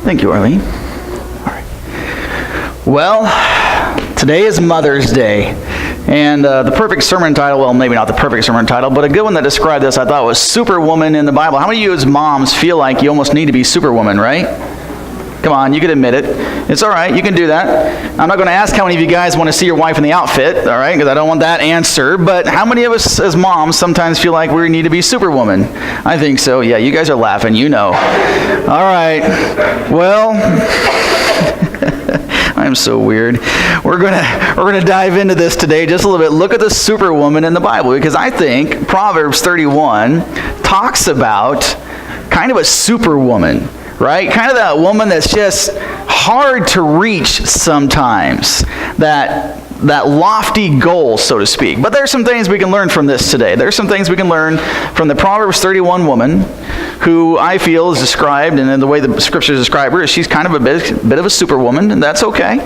Thank you, Arlene. All right. Well, today is Mother's Day. And the perfect sermon title, well, maybe not the perfect sermon title, but a good one that described this I thought was Superwoman in the Bible. How many of you as moms feel like you almost need to be Superwoman, right? Come on, you can admit it. It's all right, you can do that. I'm not going to ask how many of you guys want to see your wife in the outfit, all right, because I don't want that answer. But how many of us as moms sometimes feel like we need to be Superwoman? I think so. Yeah, you guys are laughing, you know. All right, well, I'm so weird. We're gonna dive into this today just a little bit. Look at the Superwoman in the Bible, because I think Proverbs 31 talks about kind of a superwoman. Right? Kind of that woman that's just hard to reach sometimes. That lofty goal, so to speak. But there's some things we can learn from this today. There's some things we can learn from the Proverbs 31 woman, who I feel is described, and in the way the scriptures describe her, is she's kind of a bit of a superwoman, and that's okay.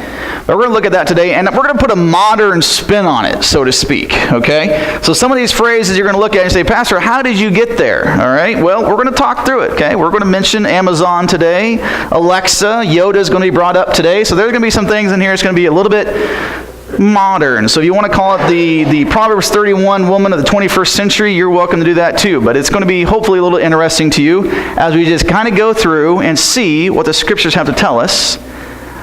But we're going to look at that today, and we're going to put a modern spin on it, so to speak, okay? So some of these phrases you're going to look at and say, Pastor, how did you get there? All right? Well, we're going to talk through it, okay? We're going to mention Amazon today, Alexa, Yoda is going to be brought up today, so there's going to be some things in here that's going to be a little bit modern. So if you want to call it the Proverbs 31 woman of the 21st century, you're welcome to do that too. But it's going to be hopefully a little interesting to you as we just kind of go through and see what the scriptures have to tell us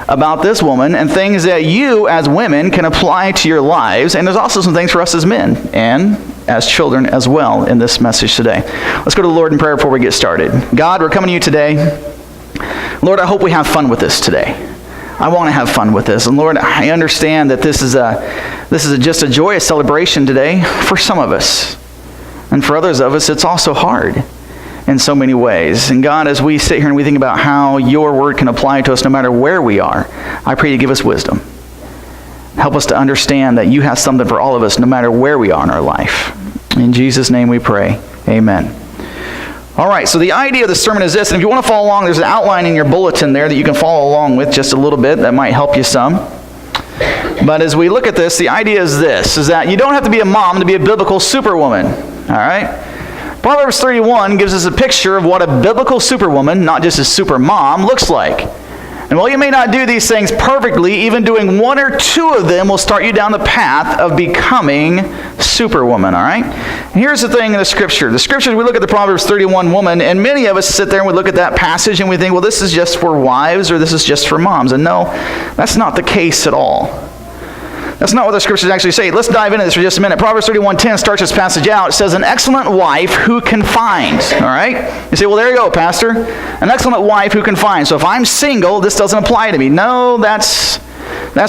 about this woman and things that you as women can apply to your lives. And there's also some things for us as men and as children as well in this message today. Let's go to the Lord in prayer before we get started. God, we're coming to you today. Lord, I hope we have fun with this today. I want to have fun with this. And Lord, I understand that this is just a joyous celebration today for some of us. And for others of us, it's also hard in so many ways. And God, as we sit here and we think about how your word can apply to us no matter where we are, I pray you give us wisdom. Help us to understand that you have something for all of us no matter where we are in our life. In Jesus' name we pray. Amen. All right, so the idea of the sermon is this, and if you want to follow along, there's an outline in your bulletin there that you can follow along with just a little bit. That might help you some. But as we look at this, the idea is this, is that you don't have to be a mom to be a biblical superwoman. All right? Proverbs 31 gives us a picture of what a biblical superwoman, not just a super mom, looks like. And while you may not do these things perfectly, even doing one or two of them will start you down the path of becoming superwoman, all right? And here's the thing in the scripture. The scriptures, we look at the Proverbs 31 woman, and many of us sit there and we look at that passage and we think, well, this is just for wives or this is just for moms. And no, that's not the case at all. That's not what the scriptures actually say. Let's dive into this for just a minute. Proverbs 31:10 starts this passage out. It says, an excellent wife who can find. All right? You say, well, there you go, Pastor. An excellent wife who can find. So if I'm single, this doesn't apply to me. No, that's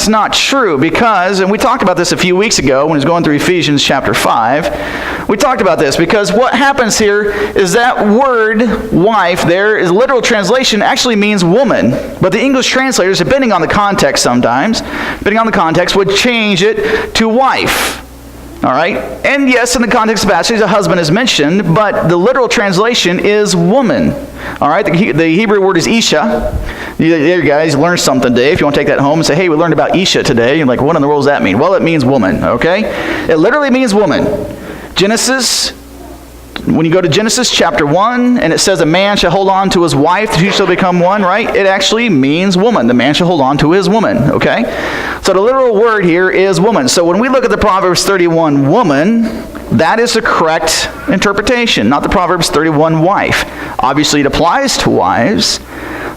not true because, and we talked about this a few weeks ago when we was going through Ephesians chapter 5. We talked about this because what happens here is that word wife there is literal translation actually means woman. But the English translators, depending on the context sometimes, depending on the context, would change it to wife. All right? And yes, in the context of the passage, a husband is mentioned, but the literal translation is woman. All right? The Hebrew word is Isha. There you guys, learn something today. If you want to take that home and say, hey, we learned about Isha today. You're like, what in the world does that mean? Well, it means woman, okay? It literally means woman. Genesis, when you go to Genesis chapter 1, and it says a man shall hold on to his wife, the two shall become one, right? It actually means woman. The man shall hold on to his woman, okay? So the literal word here is woman. So when we look at the Proverbs 31 woman, that is the correct interpretation, not the Proverbs 31 wife. Obviously, it applies to wives,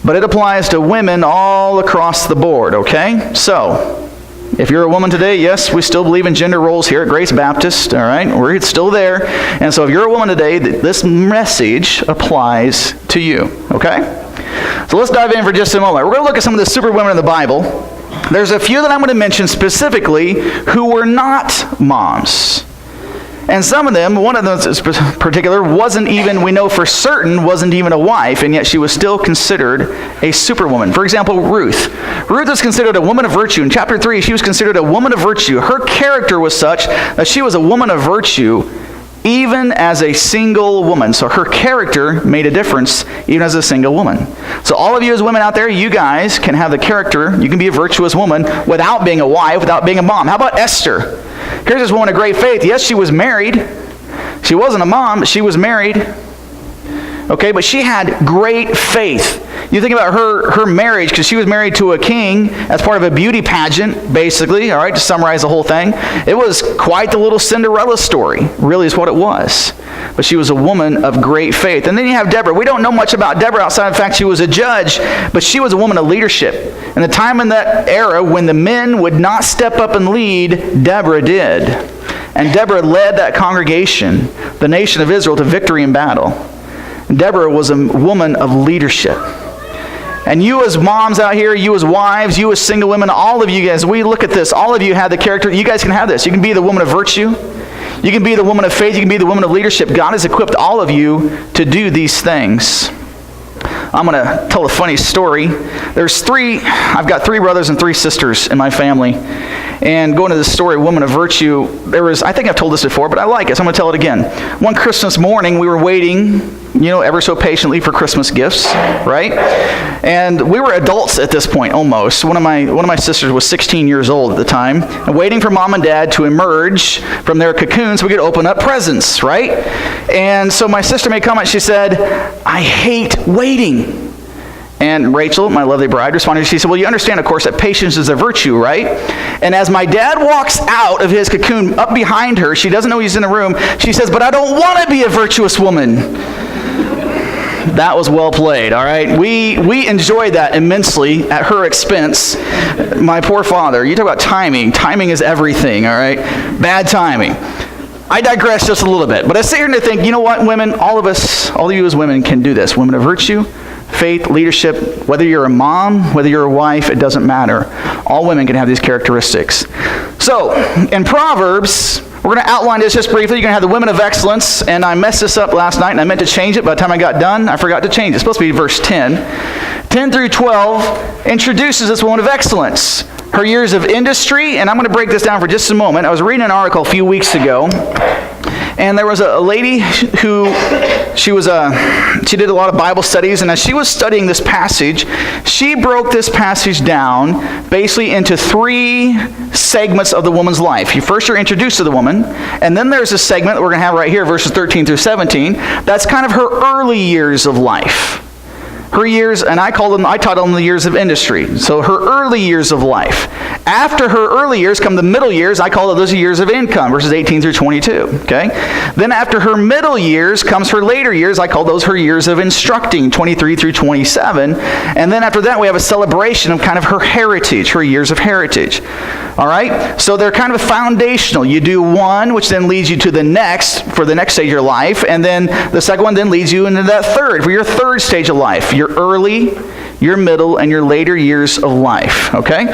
but it applies to women all across the board, okay? So, if you're a woman today, yes, we still believe in gender roles here at Grace Baptist, all right? We're still there. And so if you're a woman today, this message applies to you, okay? So let's dive in for just a moment. We're going to look at some of the superwomen in the Bible. There's a few that I'm going to mention specifically who were not moms. And some of them, one of them in particular, wasn't even, we know for certain, wasn't even a wife, and yet she was still considered a superwoman. For example, Ruth. Ruth was considered a woman of virtue. In chapter 3, she was considered a woman of virtue. Her character was such that she was a woman of virtue even as a single woman. So her character made a difference even as a single woman. So all of you as women out there, you guys can have the character, you can be a virtuous woman without being a wife, without being a mom. How about Esther? Here's this woman of great faith. Yes, she was married. She wasn't a mom, but she was married. Okay, but she had great faith. You think about her marriage, because she was married to a king as part of a beauty pageant, basically, all right, to summarize the whole thing. It was quite the little Cinderella story, really is what it was. But she was a woman of great faith. And then you have Deborah. We don't know much about Deborah outside of the fact she was a judge, but she was a woman of leadership. And the time in that era when the men would not step up and lead, Deborah did. And Deborah led that congregation, the nation of Israel, to victory in battle. Deborah was a woman of leadership. And you as moms out here, you as wives, you as single women, all of you guys, we look at this, all of you have the character, you guys can have this. You can be the woman of virtue. You can be the woman of faith. You can be the woman of leadership. God has equipped all of you to do these things. I'm going to tell a funny story. I've got 3 brothers and 3 sisters in my family. And going to this story, Woman of Virtue, I think I've told this before, but I like it, so I'm going to tell it again. One Christmas morning, we were waiting, ever so patiently for Christmas gifts, right? And we were adults at this point, almost. One of my sisters was 16 years old at the time, and waiting for mom and dad to emerge from their cocoons so we could open up presents, right? And so my sister made a comment. She said, "I hate waiting." And Rachel, my lovely bride, responded. She said, "Well, you understand, of course, that patience is a virtue, right?" And as my dad walks out of his cocoon up behind her, she doesn't know he's in the room, she says, "But I don't want to be a virtuous woman." That was well played, all right? We enjoyed that immensely at her expense. My poor father. You talk about timing. Timing is everything, all right? Bad timing. I digress just a little bit. But I sit here and I think, you know what, women, all of you as women can do this. Women of virtue, faith, leadership, whether you're a mom, whether you're a wife, it doesn't matter. All women can have these characteristics. So, in Proverbs, we're going to outline this just briefly. You're going to have the women of excellence, and I messed this up last night, and I meant to change it. By the time I got done, I forgot to change it. It's supposed to be verse 10. 10 through 12 introduces this woman of excellence. Her years of industry, and I'm going to break this down for just a moment. I was reading an article a few weeks ago, and there was a lady who, she did a lot of Bible studies, and as she was studying this passage, she broke this passage down basically into 3 segments of the woman's life. You're introduced to the woman, and then there's a segment that we're going to have right here, verses 13 through 17. That's kind of her early years of life. Her years, and I titled them the years of industry. So her early years of life. After her early years come the middle years. I call those years of income, verses 18 through 22. Okay? Then after her middle years comes her later years. I call those her years of instructing, 23 through 27. And then after that we have a celebration of kind of her heritage, her years of heritage. All right? So they're kind of foundational. You do one, which then leads you to the next, for the next stage of your life. And then the second one then leads you into that third, for your third stage of life. Your early, your middle, and your later years of life, okay?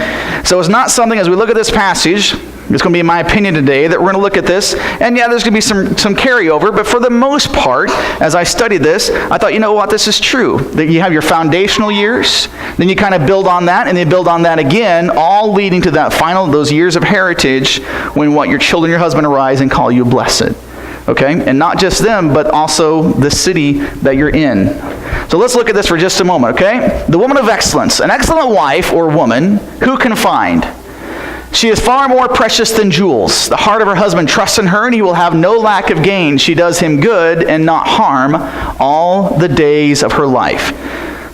So it's not something, as we look at this passage, it's going to be my opinion today, that we're going to look at this, and yeah, there's going to be some carryover, but for the most part, as I studied this, I thought, you know what, this is true. That you have your foundational years, then you kind of build on that, and then build on that again, all leading to that final, those years of heritage, when your children, your husband arise and call you blessed. Okay? And not just them, but also the city that you're in. So let's look at this for just a moment, okay? The woman of excellence. An excellent wife or woman, who can find? She is far more precious than jewels. The heart of her husband trusts in her, and he will have no lack of gain. She does him good and not harm all the days of her life.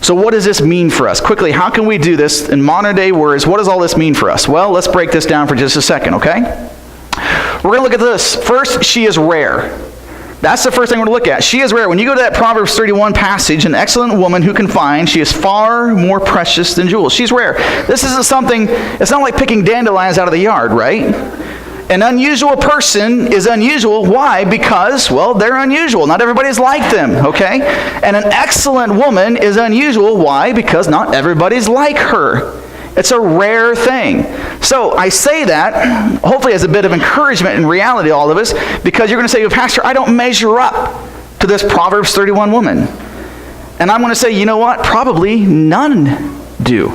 So what does this mean for us? Quickly, how can we do this in modern day words? What does all this mean for us? Well, let's break this down for just a second, okay? We're going to look at this. First, she is rare. That's the first thing we're going to look at. She is rare. When you go to that Proverbs 31 passage, an excellent woman who can find, she is far more precious than jewels. She's rare. This isn't something, it's not like picking dandelions out of the yard, right? An unusual person is unusual. Why? Because, well, they're unusual. Not everybody's like them, okay? And an excellent woman is unusual. Why? Because not everybody's like her. It's a rare thing. So I say that, hopefully as a bit of encouragement in reality to all of us, because you're going to say, Pastor, I don't measure up to this Proverbs 31 woman. And I'm going to say, you know what? Probably none do.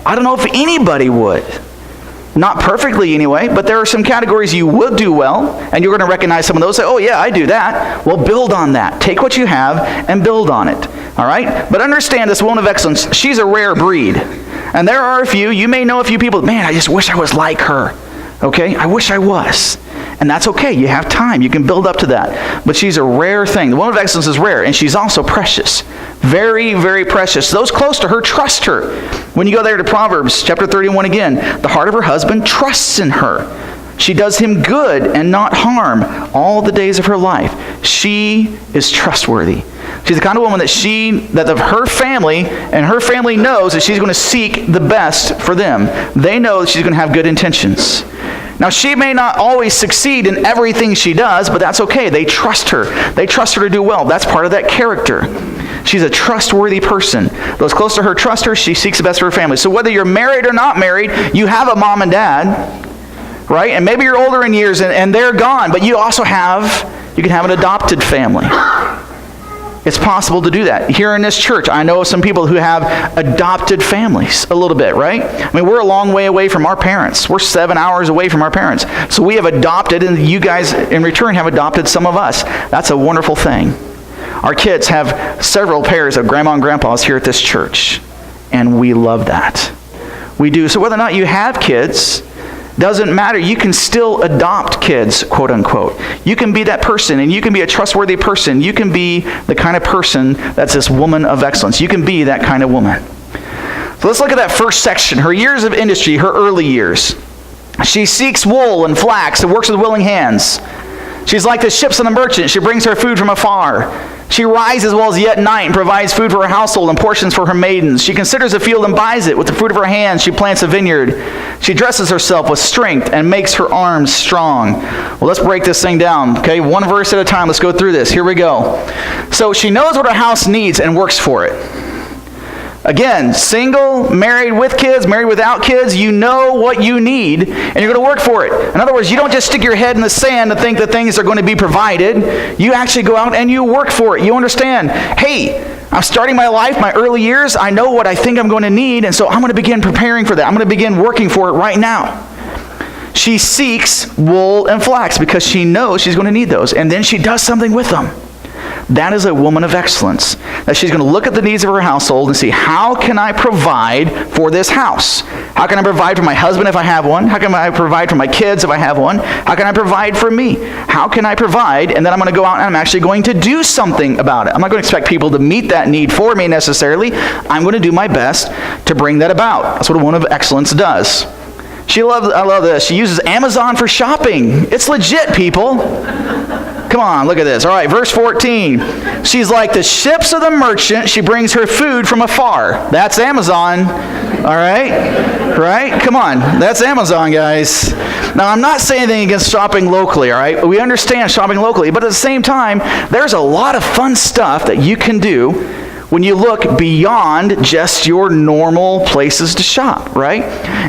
I don't know if anybody would. Not perfectly anyway, but there are some categories you will do well, and you're going to recognize some of those. Say, oh yeah, I do that. Well, build on that. Take what you have and build on it. All right? But understand this woman of excellence, she's a rare breed. And there are a few, you may know a few people, man, I just wish I was like her. Okay? I wish I was. And that's okay. You have time. You can build up to that. But she's a rare thing. The woman of excellence is rare, and she's also precious. Very, very precious. Those close to her trust her. When you go there to Proverbs chapter 31 again, the heart of her husband trusts in her. She does him good and not harm all the days of her life. She is trustworthy. She's the kind of woman that her family, and her family knows that she's going to seek the best for them. They know that she's going to have good intentions. Now, she may not always succeed in everything she does, but that's okay. They trust her. They trust her to do well. That's part of that character. She's a trustworthy person. Those close to her trust her. She seeks the best for her family. So whether you're married or not married, you have a mom and dad, right? And maybe you're older in years and they're gone, but you can have an adopted family. It's possible to do that. Here in this church, I know of some people who have adopted families a little bit, right? I mean, we're a long way away from our parents. We're 7 hours away from our parents. So we have adopted, and you guys in return have adopted some of us. That's a wonderful thing. Our kids have several pairs of grandma and grandpas here at this church, and we love that. We do. So whether or not you have kids, doesn't matter. You can still adopt kids, quote unquote. You can be that person, and you can be a trustworthy person. You can be the kind of person that's this woman of excellence. You can be that kind of woman. So let's look at that first section. Her years of industry, her early years. She seeks wool and flax and works with willing hands. She's like the ships on the merchant. She brings her food from afar. She rises while it's yet night and provides food for her household and portions for her maidens. She considers a field and buys it. With the fruit of her hands, she plants a vineyard. She dresses herself with strength and makes her arms strong. Well, let's break this thing down, okay? One verse at a time. Let's go through this. Here we go. So she knows what her house needs and works for it. Again, single, married with kids, married without kids, you know what you need, and you're going to work for it. In other words, you don't just stick your head in the sand and think that things are going to be provided. You actually go out and you work for it. You understand, hey, I'm starting my life, my early years. I know what I think I'm going to need, and so I'm going to begin preparing for that. I'm going to begin working for it right now. She seeks wool and flax because she knows she's going to need those, and then she does something with them. That is a woman of excellence. That she's going to look at the needs of her household and see, how can I provide for this house? How can I provide for my husband if I have one? How can I provide for my kids if I have one? How can I provide for me? How can I provide? And then I'm going to go out and I'm actually going to do something about it. I'm not going to expect people to meet that need for me necessarily. I'm going to do my best to bring that about. That's what a woman of excellence does. I love this. She uses Amazon for shopping. It's legit, people. Come on, look at this. All right, verse 14. She's like the ships of the merchant. She brings her food from afar. That's Amazon. All right? Right? Come on. That's Amazon, guys. Now, I'm not saying anything against shopping locally, all right? We understand shopping locally. But at the same time, there's a lot of fun stuff that you can do when you look beyond just your normal places to shop, right?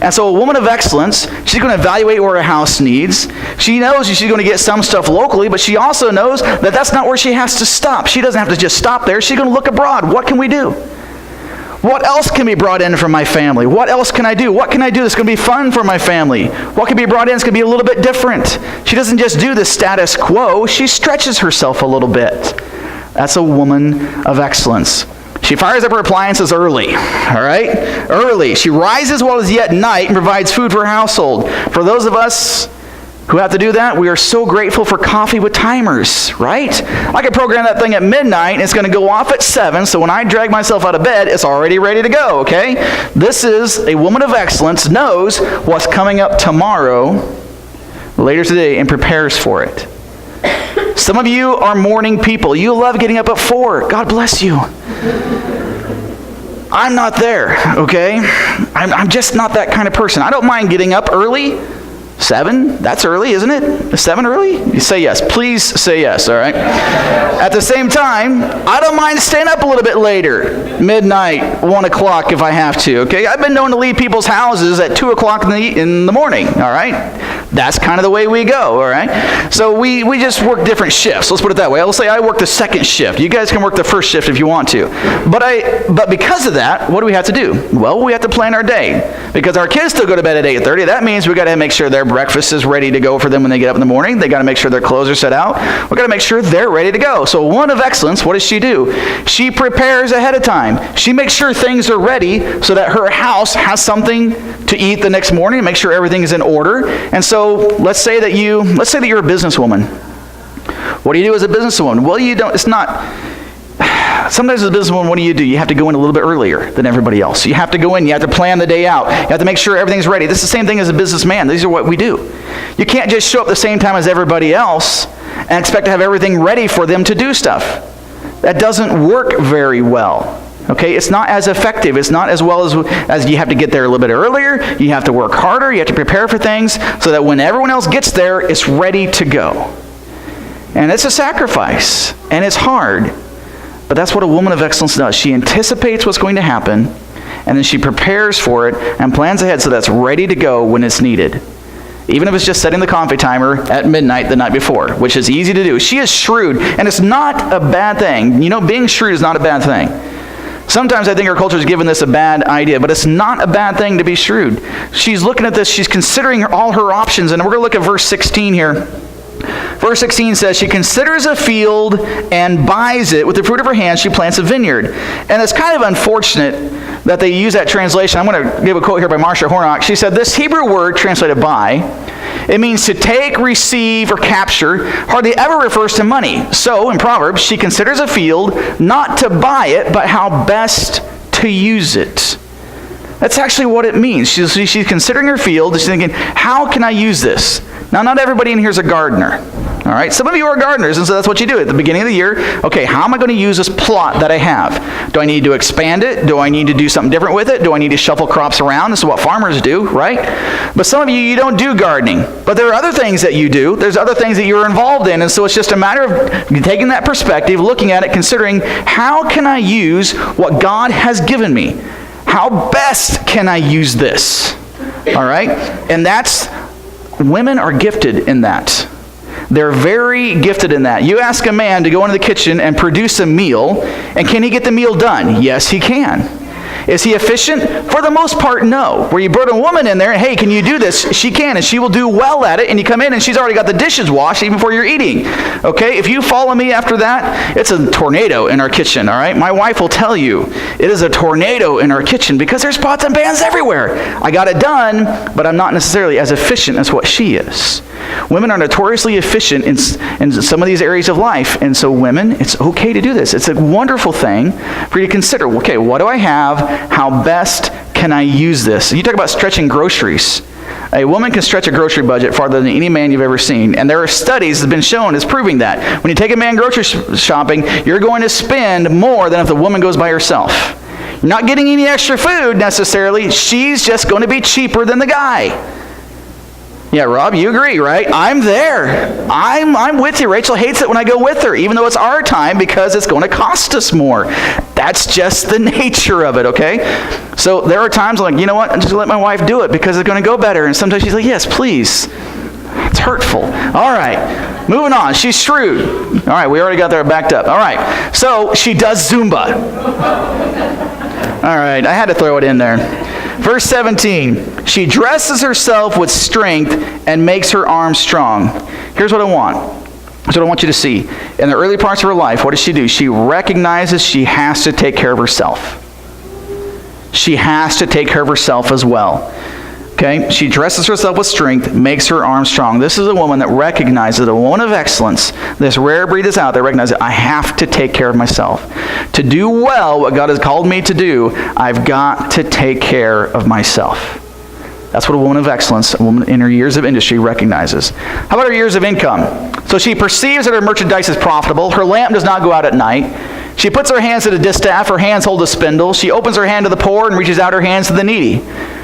And so a woman of excellence, she's going to evaluate what her house needs. She knows she's going to get some stuff locally, but she also knows that that's not where she has to stop. She doesn't have to just stop there. She's going to look abroad. What can we do? What else can be brought in from my family? What else can I do? What can I do that's going to be fun for my family? What can be brought in that's going to be a little bit different? She doesn't just do the status quo. She stretches herself a little bit. That's a woman of excellence. She fires up her appliances early, all right? Early. She rises while it is yet night and provides food for her household. For those of us who have to do that, we are so grateful for coffee with timers, right? I can program that thing at midnight, and it's going to go off at 7, so when I drag myself out of bed, it's already ready to go, okay? This is a woman of excellence, knows what's coming up tomorrow, later today, and prepares for it. Some of you are morning people. You love getting up at 4. God bless you. I'm not there, okay? I'm just not that kind of person. I don't mind getting up early. 7, that's early, isn't it? Is 7 early? You say yes. Please say yes, all right? At the same time, I don't mind staying up a little bit later. Midnight, 1 o'clock if I have to, okay? I've been known to leave people's houses at 2 o'clock in the morning, all right? That's kind of the way we go, all right? So we just work different shifts. Let's put it that way. I'll say I work the second shift. You guys can work the first shift if you want to. But because of that, what do we have to do? Well, we have to plan our day. Because our kids still go to bed at 8:30. That means we got to make sure they're breakfast is ready to go for them when they get up in the morning. They got to make sure their clothes are set out. We got to make sure they're ready to go. So a woman of excellence, what does she do? She prepares ahead of time. She makes sure things are ready so that her house has something to eat the next morning, make sure everything is in order. And so let's say that you're a businesswoman. What do you do as a businesswoman? Well, you don't, it's not, sometimes as a businesswoman, what do? You have to go in a little bit earlier than everybody else. You have to go in, you have to plan the day out. You have to make sure everything's ready. This is the same thing as a businessman. These are what we do. You can't just show up the same time as everybody else and expect to have everything ready for them to do stuff. That doesn't work very well. Okay, it's not as effective. It's not as well as you have to get there a little bit earlier. You have to work harder. You have to prepare for things so that when everyone else gets there, it's ready to go. And it's a sacrifice, and it's hard. But that's what a woman of excellence does. She anticipates what's going to happen, and then she prepares for it and plans ahead so that's ready to go when it's needed. Even if it's just setting the coffee timer at midnight the night before, which is easy to do. She is shrewd, and it's not a bad thing. You know, being shrewd is not a bad thing. Sometimes I think our culture has given this a bad idea, but it's not a bad thing to be shrewd. She's looking at this, she's considering all her options, and we're going to look at verse 16 here. Verse 16 says, she considers a field and buys it. With the fruit of her hands, she plants a vineyard. And it's kind of unfortunate that they use that translation. I'm going to give a quote here by Marcia Hornock. She said, this Hebrew word translated buy, it means to take, receive, or capture, hardly ever refers to money. So, in Proverbs, she considers a field not to buy it, but how best to use it. That's actually what it means. She's considering her field. She's thinking, how can I use this? Now, not everybody in here is a gardener. All right? Some of you are gardeners, and so that's what you do. At the beginning of the year, okay, how am I going to use this plot that I have? Do I need to expand it? Do I need to do something different with it? Do I need to shuffle crops around? This is what farmers do, right? But some of you don't do gardening. But there are other things that you do. There's other things that you're involved in, and so it's just a matter of taking that perspective, looking at it, considering, how can I use what God has given me? How best can I use this? All right? And women are gifted in that. They're very gifted in that. You ask a man to go into the kitchen and produce a meal, and can he get the meal done? Yes, he can. Is he efficient? For the most part, no. Where you put a woman in there, and hey, can you do this? She can, and she will do well at it, and you come in and she's already got the dishes washed even before you're eating. Okay, if you follow me after that, it's a tornado in our kitchen, all right? My wife will tell you, it is a tornado in our kitchen because there's pots and pans everywhere. I got it done, but I'm not necessarily as efficient as what she is. Women are notoriously efficient in some of these areas of life, and so women, it's okay to do this. It's a wonderful thing for you to consider. Okay, what do I have? How best can I use this? You talk about stretching groceries. A woman can stretch a grocery budget farther than any man you've ever seen. And there are studies that have been shown as proving that. When you take a man grocery shopping, you're going to spend more than if the woman goes by herself. You're not getting any extra food necessarily. She's just going to be cheaper than the guy. Yeah, Rob, you agree, right? I'm there. I'm with you. Rachel hates it when I go with her, even though it's our time, because it's going to cost us more. That's just the nature of it, okay? So there are times I'm like, you know what? I'm just going to let my wife do it because it's going to go better. And sometimes she's like, yes, please. It's hurtful. All right. Moving on. She's shrewd. All right. We already got there backed up. All right. So she does Zumba. All right. I had to throw it in there. Verse 17, she dresses herself with strength and makes her arms strong. Here's what I want. Here's what I want you to see. In the early parts of her life, what does she do? She recognizes she has to take care of herself. She has to take care of herself as well. Okay? She dresses herself with strength, makes her arms strong. This is a woman that recognizes, a woman of excellence. This rare breed is out there, recognizes, I have to take care of myself. To do well what God has called me to do, I've got to take care of myself. That's what a woman of excellence, a woman in her years of industry, recognizes. How about her years of income? So she perceives that her merchandise is profitable. Her lamp does not go out at night. She puts her hands to the distaff, her hands hold a spindle. She opens her hand to the poor and reaches out her hands to the needy.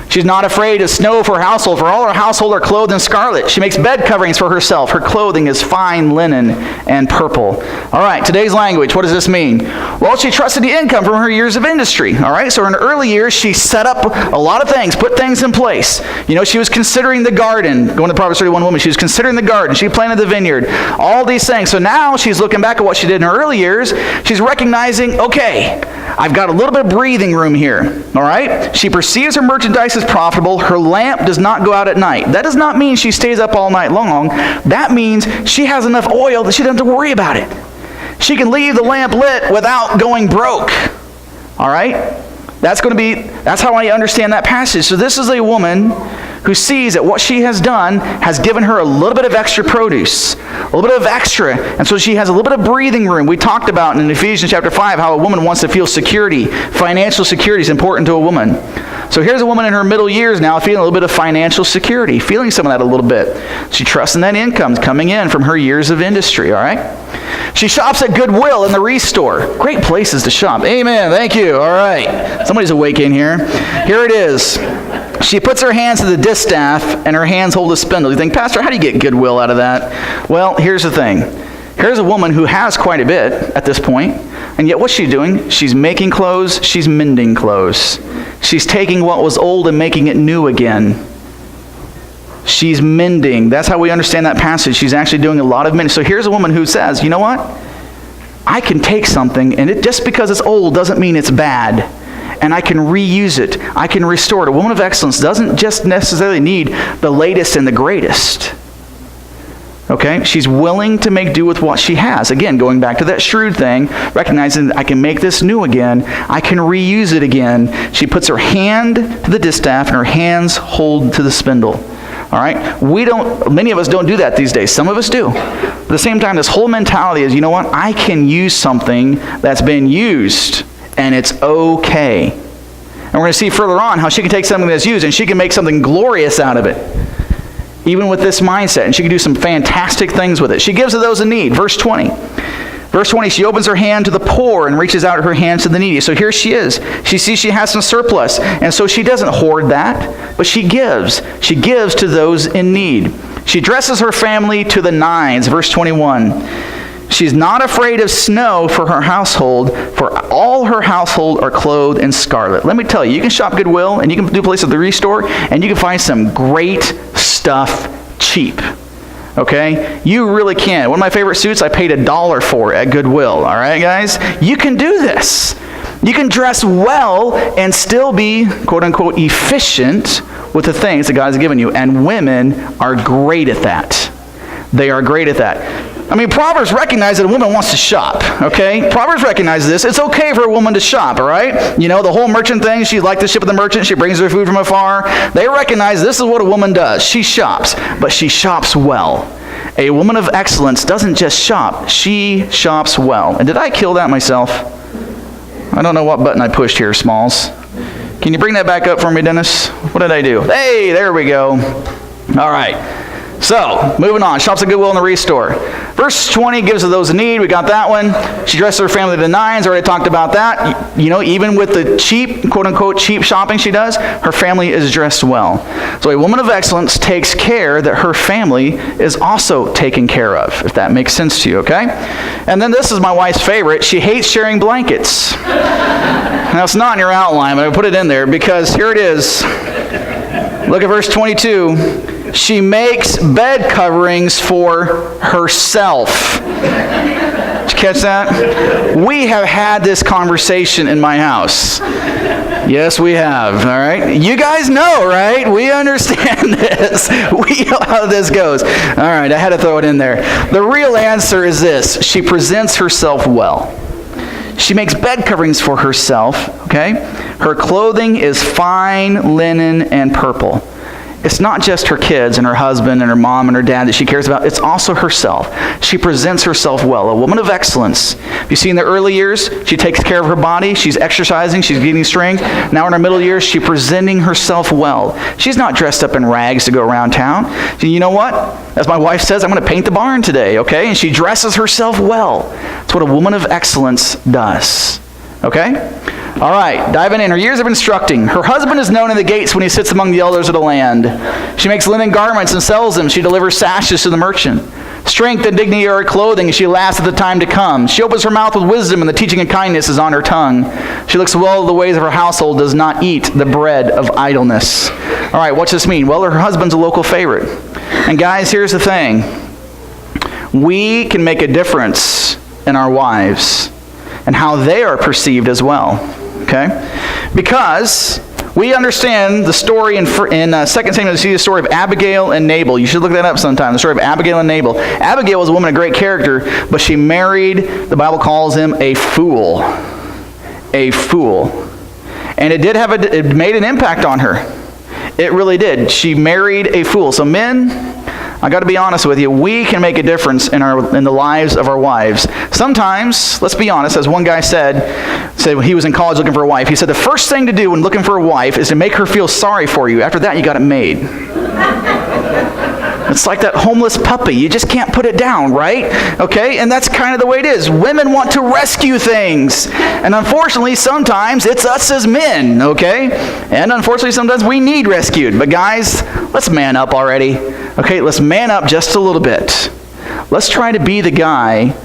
She's not afraid of snow for her household, for all her household are clothed in scarlet. She makes bed coverings for herself. Her clothing is fine linen and purple. All right, today's language, what does this mean? Well, she trusted the income from her years of industry. All right, so in her early years, she set up a lot of things, put things in place. You know, she was considering the garden. Going to Proverbs 31 woman, she was considering the garden. She planted the vineyard. All these things. So now she's looking back at what she did in her early years. She's recognizing, okay, I've got a little bit of breathing room here. All right? She perceives her merchandise is profitable. Her lamp does not go out at night. That does not mean she stays up all night long. That means she has enough oil that she doesn't have to worry about it. She can leave the lamp lit without going broke. All right? That's how I understand that passage. So this is a woman who sees that what she has done has given her a little bit of extra produce, a little bit of extra, and so she has a little bit of breathing room. We talked about in Ephesians chapter 5 how a woman wants to feel security. Financial security is important to a woman. So here's a woman in her middle years now feeling a little bit of financial security, feeling some of that a little bit. She trusts in that income coming in from her years of industry, all right? She shops at Goodwill in the Restore. Great places to shop. Amen. Thank you. All right. Somebody's awake in here. Here it is. She puts her hands to the distaff, and her hands hold a spindle. You think, Pastor, how do you get Goodwill out of that? Well, here's the thing. Here's a woman who has quite a bit at this point, and yet what's she doing? She's making clothes. She's mending clothes. She's taking what was old and making it new again. She's mending. That's how we understand that passage. She's actually doing a lot of mending. So here's a woman who says, you know what? I can take something, and just because it's old doesn't mean it's bad. And I can reuse it. I can restore it. A woman of excellence doesn't just necessarily need the latest and the greatest. Okay? She's willing to make do with what she has. Again, going back to that shrewd thing, recognizing that I can make this new again. I can reuse it again. She puts her hand to the distaff, and her hands hold to the spindle. All right? Many of us don't do that these days. Some of us do. But at the same time, this whole mentality is, you know what? I can use something that's been used, and it's okay. And we're going to see further on how she can take something that's used, and she can make something glorious out of it. Even with this mindset. And she can do some fantastic things with it. She gives to those in need. Verse 20. Verse 20, she opens her hand to the poor and reaches out her hands to the needy. So here she is. She sees she has some surplus. And so she doesn't hoard that, but she gives. She gives to those in need. She dresses her family to the nines. Verse 21. She's not afraid of snow for her household, for all her household are clothed in scarlet. Let me tell you, you can shop Goodwill, and you can do places at the Restore, and you can find some great stuff cheap. Okay? You really can. One of my favorite suits I paid $1 for at Goodwill. All right, guys? You can do this. You can dress well and still be, quote-unquote, efficient with the things that God has given you. And women are great at that. They are great at that. I mean, Proverbs recognize that a woman wants to shop, okay? Proverbs recognizes this. It's okay for a woman to shop, all right? You know, the whole merchant thing, she'd like to ship with the merchant. She brings her food from afar. They recognize this is what a woman does. She shops, but she shops well. A woman of excellence doesn't just shop. She shops well. And did I kill that myself? I don't know what button I pushed here, Smalls. Can you bring that back up for me, Dennis? What did I do? Hey, there we go. All right. So, moving on. Shops at Goodwill and the Restore. Verse 20 gives to those in need. We got that one. She dresses her family to the nines. Already talked about that. You know, even with the cheap, quote-unquote, cheap shopping she does, her family is dressed well. So a woman of excellence takes care that her family is also taken care of, if that makes sense to you, okay? And then this is my wife's favorite. She hates sharing blankets. Now, it's not in your outline, but I put it in there because here it is. Look at verse 22. She makes bed coverings for herself. Did you catch that? We have had this conversation in my house. Yes, we have. All right. You guys know, right? We understand this. We know how this goes. All right. I had to throw it in there. The real answer is this. She presents herself well. She makes bed coverings for herself. Okay. Her clothing is fine linen and purple. It's not just her kids and her husband and her mom and her dad that she cares about. It's also herself. She presents herself well. A woman of excellence. You see in the early years, she takes care of her body. She's exercising. She's gaining strength. Now in her middle years, she's presenting herself well. She's not dressed up in rags to go around town. You know what? As my wife says, I'm going to paint the barn today, okay? And she dresses herself well. That's what a woman of excellence does. Okay? All right, diving in. Her years of instructing. Her husband is known in the gates when he sits among the elders of the land. She makes linen garments and sells them. She delivers sashes to the merchant. Strength and dignity are her clothing, and she laughs at the time to come. She opens her mouth with wisdom, and the teaching of kindness is on her tongue. She looks well at the ways of her household, does not eat the bread of idleness. All right, what's this mean? Well, her husband's a local favorite. And guys, here's the thing. We can make a difference in our wives and how they are perceived as well. Okay? Because We understand the story in 2 Samuel. You see the story of Abigail and Nabal. You should look that up sometime, the story of Abigail and Nabal. Abigail was a woman of great character, but she married, the Bible calls him a fool. A fool. And it made an impact on her. It really did. She married a fool. So men, I got to be honest with you, we can make a difference in the lives of our wives. Sometimes, let's be honest, as one guy said when he was in college looking for a wife, he said the first thing to do when looking for a wife is to make her feel sorry for you. After that, you got it made. It's like that homeless puppy. You just can't put it down, right? Okay? And that's kind of the way it is. Women want to rescue things. And unfortunately, sometimes it's us as men, okay? And unfortunately, sometimes we need rescued. But guys, let's man up already. Okay? Let's man up just a little bit. Let's try to be the guy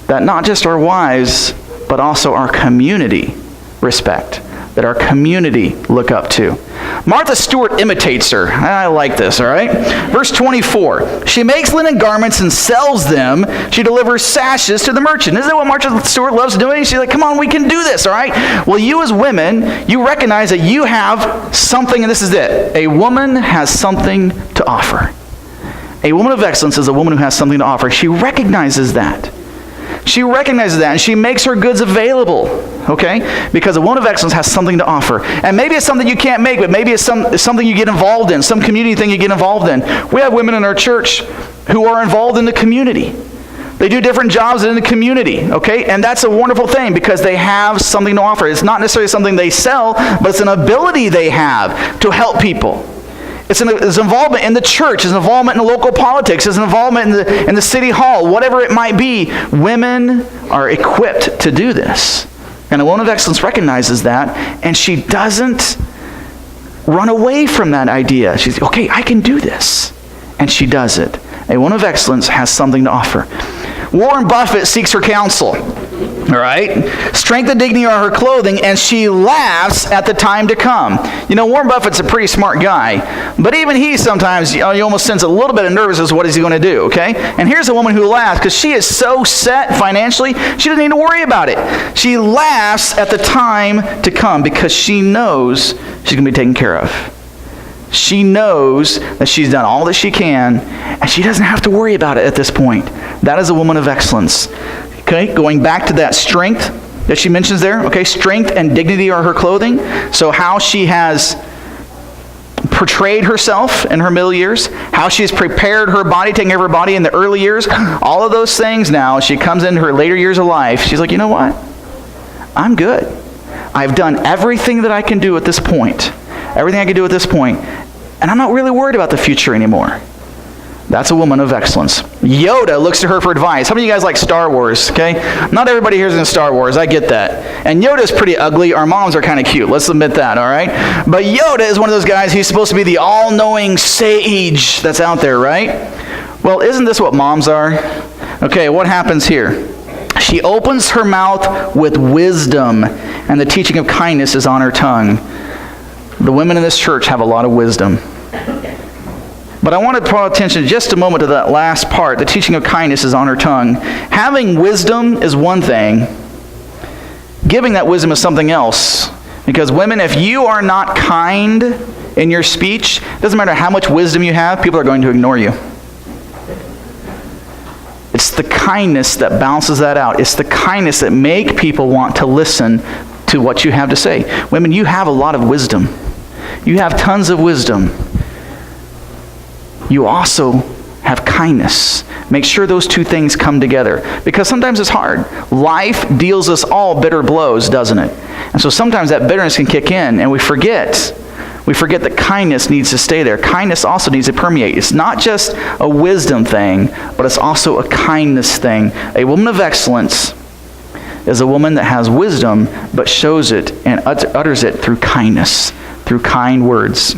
that not just our wives, but also our community respect. That our community look up to. Martha Stewart imitates her. I like this, all right? Verse 24. She makes linen garments and sells them. She delivers sashes to the merchant. Isn't that what Martha Stewart loves doing? She's like, come on, we can do this, all right? Well, you as women, you recognize that you have something, and this is it. A woman has something to offer. A woman of excellence is a woman who has something to offer. She recognizes that. She recognizes that, and she makes her goods available, okay? Because a woman of excellence has something to offer. And maybe it's something you can't make, but maybe it's something you get involved in, some community thing you get involved in. We have women in our church who are involved in the community. They do different jobs in the community, okay? And that's a wonderful thing because they have something to offer. It's not necessarily something they sell, but it's an ability they have to help people. It's involvement in the church. It's involvement in the local politics. It's involvement in the city hall. Whatever it might be, women are equipped to do this. And a woman of excellence recognizes that, and she doesn't run away from that idea. She's, okay, I can do this. And she does it. A woman of excellence has something to offer. Warren Buffett seeks her counsel. All right? Strength and dignity are her clothing, and she laughs at the time to come. You know, Warren Buffett's a pretty smart guy, but even he sometimes, you almost sense a little bit of nervousness. What is he going to do, okay? And here's a woman who laughs because she is so set financially, she doesn't need to worry about it. She laughs at the time to come because she knows she's going to be taken care of. She knows that she's done all that she can, and she doesn't have to worry about it at this point. That is a woman of excellence. Okay, going back to that strength that she mentions there. Okay, strength and dignity are her clothing. So how she has portrayed herself in her middle years, how she's prepared her body, taking care of her body in the early years, all of those things now, she comes into her later years of life, she's like, you know what? I'm good. I've done everything that I can do at this point. Everything I can do at this point. And I'm not really worried about the future anymore. That's a woman of excellence. Yoda looks to her for advice. How many of you guys like Star Wars? Okay, not everybody here is in Star Wars. I get that. And Yoda's pretty ugly. Our moms are kind of cute. Let's admit that, all right? But Yoda is one of those guys, he's supposed to be the all-knowing sage that's out there, right? Well, isn't this what moms are? Okay, what happens here? She opens her mouth with wisdom, and the teaching of kindness is on her tongue. The women in this church have a lot of wisdom. But I want to draw attention just a moment to that last part. The teaching of kindness is on her tongue. Having wisdom is one thing. Giving that wisdom is something else. Because women, if you are not kind in your speech, it doesn't matter how much wisdom you have, people are going to ignore you. It's the kindness that balances that out. It's the kindness that make people want to listen to what you have to say. Women, you have a lot of wisdom. You have tons of wisdom. You also have kindness. Make sure those two things come together. Because sometimes it's hard. Life deals us all bitter blows, doesn't it? And so sometimes that bitterness can kick in and we forget. We forget that kindness needs to stay there. Kindness also needs to permeate. It's not just a wisdom thing, but it's also a kindness thing. A woman of excellence is a woman that has wisdom, but shows it and utters it through kindness, through kind words.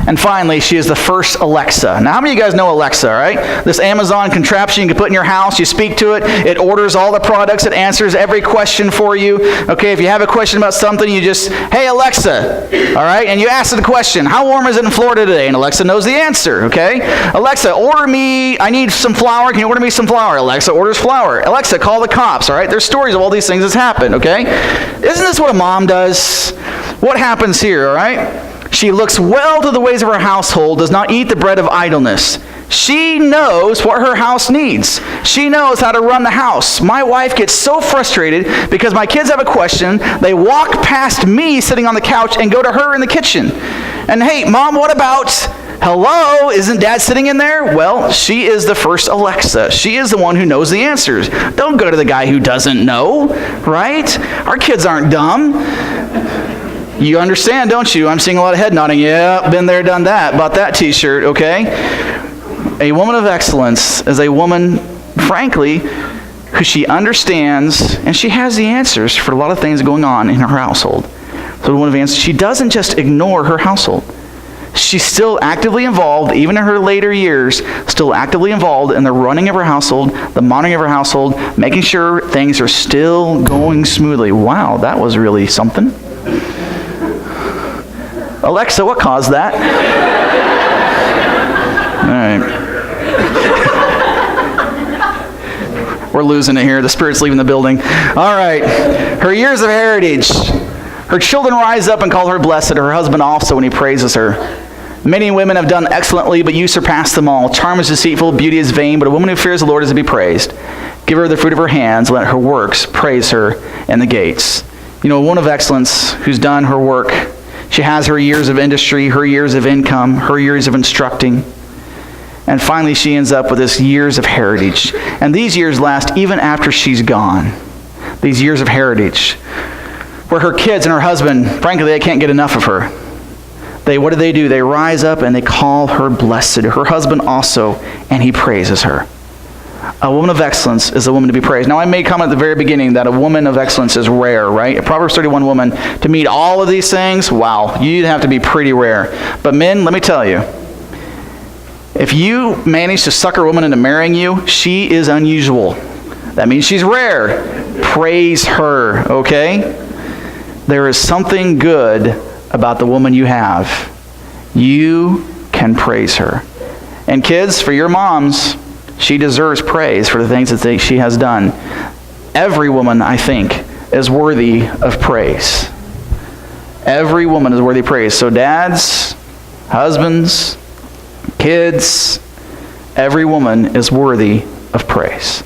And finally, she is the first Alexa. Now, how many of you guys know Alexa, right? This Amazon contraption you can put in your house. You speak to it. It orders all the products. It answers every question for you. Okay, if you have a question about something, you just, hey, Alexa. All right, and you ask it the question, how warm is it in Florida today? And Alexa knows the answer, okay? Alexa, I need some flour. Can you order me some flour? Alexa orders flour. Alexa, call the cops, all right? There's stories of all these things that's happened, okay? Isn't this what a mom does? what happens here, all right? She looks well to the ways of her household, does not eat the bread of idleness. She knows what her house needs. She knows how to run the house. My wife gets so frustrated because my kids have a question. They walk past me sitting on the couch and go to her in the kitchen. And hey, Mom, what about, hello, isn't Dad sitting in there? Well, she is the first Alexa. She is the one who knows the answers. Don't go to the guy who doesn't know, right? Our kids aren't dumb. You understand, don't you? I'm seeing a lot of head nodding. Yeah, been there, done that. Bought that t-shirt, okay? A woman of excellence is a woman, frankly, who she understands, and she has the answers for a lot of things going on in her household. So one of the answers, she doesn't just ignore her household. She's still actively involved, even in her later years, still actively involved in the running of her household, the monitoring of her household, making sure things are still going smoothly. Wow, that was really something. Alexa, what caused that? All right. We're losing it here. The Spirit's leaving the building. All right. Her years of heritage. Her children rise up and call her blessed. Her husband also when he praises her. Many women have done excellently, but you surpass them all. Charm is deceitful, beauty is vain, but a woman who fears the Lord is to be praised. Give her the fruit of her hands. Let her works praise her in the gates. You know, a woman of excellence who's done her work. She has her years of industry, her years of income, her years of instructing. And finally, she ends up with this years of heritage. And these years last even after she's gone. These years of heritage. Where her kids and her husband, frankly, they can't get enough of her. What do? They rise up and they call her blessed. Her husband also, and he praises her. A woman of excellence is a woman to be praised. Now, I made comment at the very beginning that a woman of excellence is rare, right? A Proverbs 31 woman, to meet all of these things, wow, you'd have to be pretty rare. But men, let me tell you, if you manage to sucker a woman into marrying you, she is unusual. That means she's rare. Praise her, okay? There is something good about the woman you have. You can praise her. And kids, for your moms, she deserves praise for the things that she has done. Every woman, I think, is worthy of praise. Every woman is worthy of praise. So dads, husbands, kids, every woman is worthy of praise.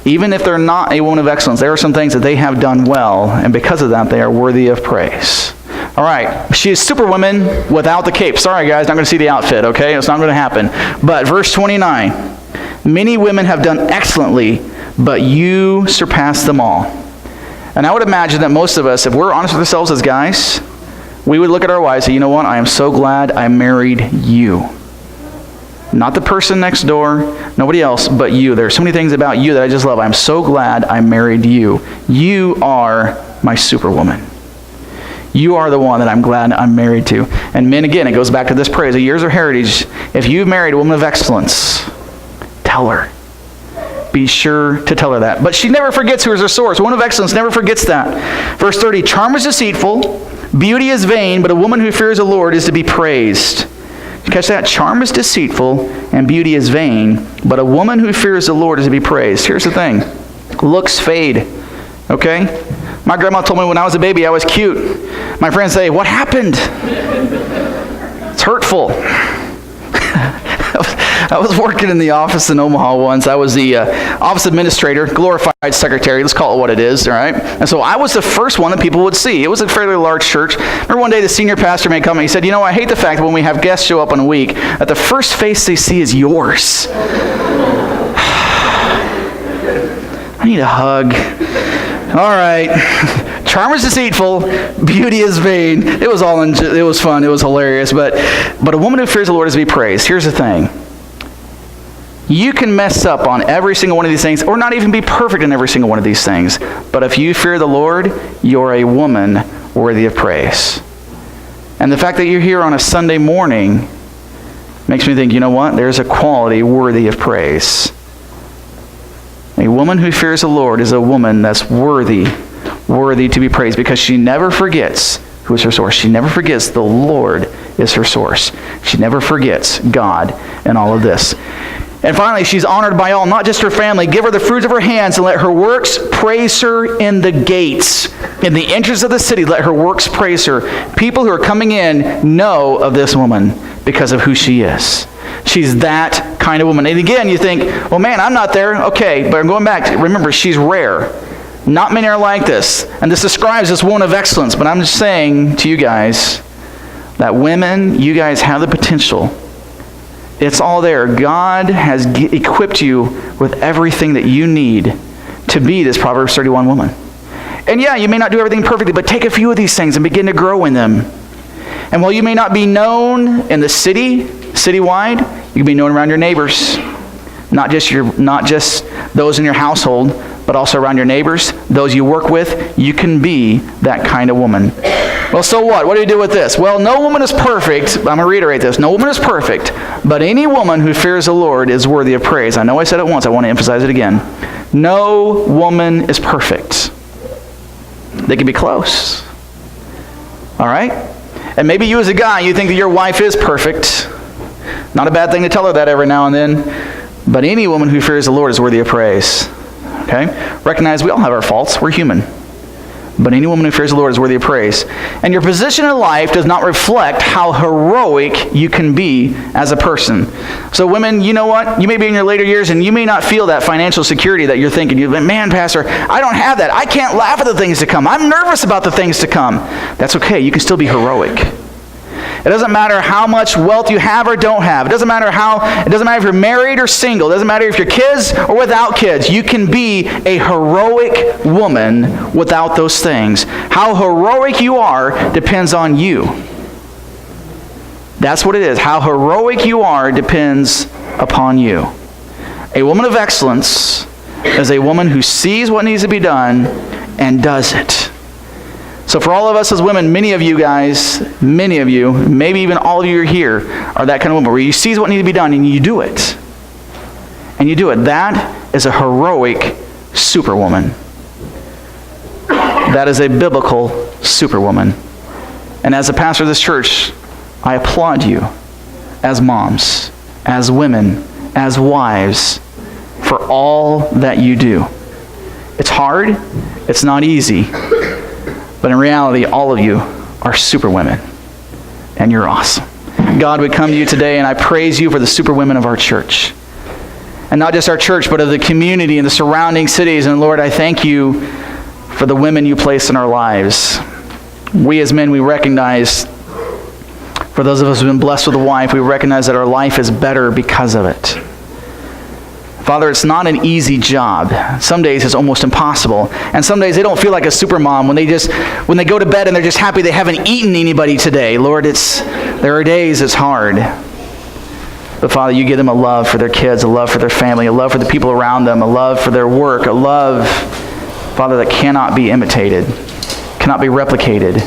Even if they're not a woman of excellence, there are some things that they have done well, and because of that, they are worthy of praise. All right, she is Superwoman without the cape. Sorry, guys, not going to see the outfit, okay? It's not going to happen. But verse 29, many women have done excellently, but you surpass them all. And I would imagine that most of us, if we're honest with ourselves as guys, we would look at our wives and say, you know what, I am so glad I married you. Not the person next door, nobody else, but you. There are so many things about you that I just love. I'm so glad I married you. You are my Superwoman. You are the one that I'm glad I'm married to. And men, again, it goes back to this praise. The years of heritage. If you've married a woman of excellence, tell her. Be sure to tell her that. But she never forgets who is her source. A woman of excellence never forgets that. Verse 30, charm is deceitful, beauty is vain, but a woman who fears the Lord is to be praised. You catch that? Charm is deceitful and beauty is vain, but a woman who fears the Lord is to be praised. Here's the thing. Looks fade. Okay? My grandma told me when I was a baby I was cute. My friends say, what happened? It's hurtful. I was working in the office in Omaha once. I was the office administrator, glorified secretary. Let's call it what it is, all right? And so I was the first one that people would see. It was a fairly large church. Remember one day the senior pastor made a comment. He said, you know, I hate the fact that when we have guests show up in a week, that the first face they see is yours. I need a hug. All right. Charm is deceitful, beauty is vain. It was fun, it was hilarious, but a woman who fears the Lord is to be praised. Here's the thing. You can mess up on every single one of these things, or not even be perfect in every single one of these things. But if you fear the Lord, you're a woman worthy of praise. And the fact that you're here on a Sunday morning makes me think, you know what? There's a quality worthy of praise. A woman who fears the Lord is a woman that's worthy to be praised, because she never forgets who is her source. She never forgets the Lord is her source. She never forgets God in all of this. And finally, she's honored by all, not just her family. Give her the fruits of her hands and let her works praise her in the gates. In the entrance of the city, let her works praise her. People who are coming in know of this woman because of who she is. She's that kind of woman. And again, you think, well, man, I'm not there. Okay, but I'm going back. Remember, she's rare. Not many are like this. And this describes this woman of excellence. But I'm just saying to you guys that women, you guys have the potential. It's all there. God has equipped you with everything that you need to be this Proverbs 31 woman. And yeah, you may not do everything perfectly, but take a few of these things and begin to grow in them. And while you may not be known in the citywide, you can be known around your neighbors. Not just those in your household, but also around your neighbors, those you work with. You can be that kind of woman. Well, so what? What do you do with this? Well, no woman is perfect. I'm going to reiterate this. No woman is perfect, but any woman who fears the Lord is worthy of praise. I know I said it once. I want to emphasize it again. No woman is perfect. They can be close. All right? And maybe you as a guy, you think that your wife is perfect. Not a bad thing to tell her that every now and then. But any woman who fears the Lord is worthy of praise. Okay? Recognize we all have our faults. We're human. But any woman who fears the Lord is worthy of praise. And your position in life does not reflect how heroic you can be as a person. So women, you know what? You may be in your later years and you may not feel that financial security that you're thinking. You're like, man, Pastor, I don't have that. I can't laugh at the things to come. I'm nervous about the things to come. That's okay. You can still be heroic. It doesn't matter how much wealth you have or don't have. It doesn't matter if you're married or single. It doesn't matter if you're kids or without kids. You can be a heroic woman without those things. How heroic you are depends on you. That's what it is. How heroic you are depends upon you. A woman of excellence is a woman who sees what needs to be done and does it. So for all of us as women, many of you guys, maybe even all of you are here, are that kind of woman where you see what needs to be done and you do it. And you do it. That is a heroic superwoman. That is a biblical superwoman. And as a pastor of this church, I applaud you as moms, as women, as wives, for all that you do. It's hard. It's not easy. But in reality, all of you are superwomen, and you're awesome. God, we come to you today, and I praise you for the superwomen of our church. And not just our church, but of the community and the surrounding cities. And Lord, I thank you for the women you place in our lives. We as men, we recognize, for those of us who have been blessed with a wife, we recognize that our life is better because of it. Father, it's not an easy job. Some days it's almost impossible. And some days they don't feel like a supermom when they go to bed and they're just happy they haven't eaten anybody today. Lord, there are days it's hard. But Father, you give them a love for their kids, a love for their family, a love for the people around them, a love for their work, a love, Father, that cannot be imitated, cannot be replicated.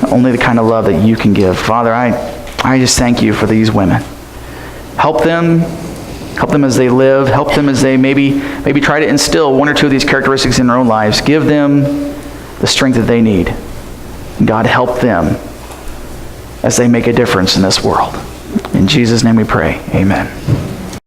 Only the kind of love that you can give. Father, I just thank you for these women. Help them as they live. Help them as they maybe try to instill one or two of these characteristics in their own lives. Give them the strength that they need. And God, help them as they make a difference in this world. In Jesus' name we pray. Amen.